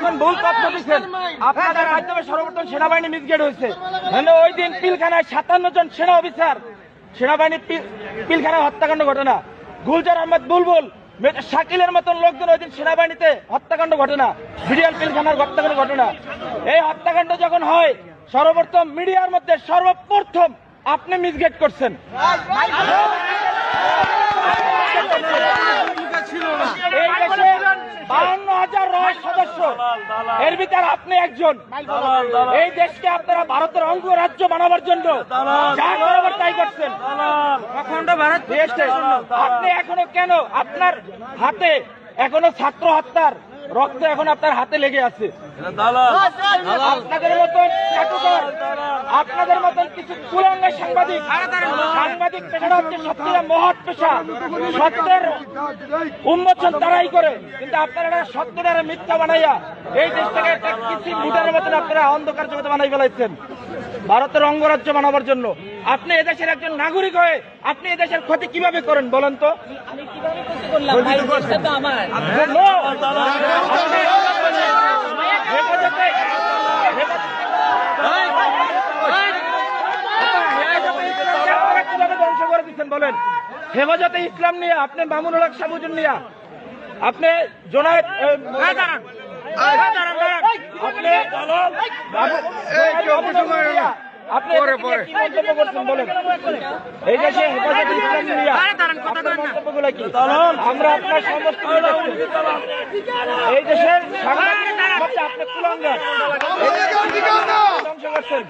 এখন ভুল তথ্য দিচ্ছেন। আপনাদের মাধ্যমে সর্বপ্রথম সেনাবাহিনী মিসগাইড হয়েছে। ওই দিন পিলখানায় 57 জন সেনা অফিসার সেনাবাহিনী পিলখানায় হত্যাকাণ্ড ঘটনা, গুলজার আহমেদ বুলবুল শাকিলের মতন লোকজন ওই দিন সেনাবাহিনীতে হত্যাকাণ্ড ঘটনা, বিডিআর পিলখানার হত্যাকাণ্ড ঘটনা। এই হত্যাকাণ্ড যখন হয় সর্বপ্রথম মিডিয়ার মধ্যে সর্বপ্রথম আপনি মিসগাইড করছেন। এই দেশে 52,000 সদস্য, এর ভিতরে আপনি একজন। এই দেশকে আপনারা ভারতের অঙ্গরাজ্য বানাবার জন্য যা করাবার তাই করছেন। আপনি এখনো কেন আপনার হাতে এখনো ছাত্র হত্যার রক্ত এখন আপনার হাতে লেগে আছে? আপনাদের মতন চাটুকার, আপনাদের মতন কিছু কুলাঙ্গা সাংবাদিক পেশাটা হচ্ছে সত্যিটা মহৎ পেশা। সত্যের উন্মোচন তারাই করে, কিন্তু আপনারা সত্যটারে মিথ্যা বানাইয়া এই দেশটাকে একটা কিছু ভুটানের মতন আপনারা অন্ধকার জগতে বানাই ফেলাইছেন ভারতের অঙ্গরাজ্য বানাবার জন্য। আপনি এদেশের একজন নাগরিক হয়ে আপনি এদেশের ক্ষতি কিভাবে করেন বলেন তো? ধ্বংস করে দিচ্ছেন বলেন? হেফাজতে ইসলাম নিয়ে আপনি মামুনুল হক সাবুজুন নিয়ে আপনি জোনায়েদ আপনি কি মন্তব্য করছেন বলেন? এই দেশে হেফাজতে ইসলাম নিয়ে মন্তব্যগুলো কি? আমরা আপনার সমস্ত এই দেশের আপনি কুলাঙ্গার ধ্বংস করছেন।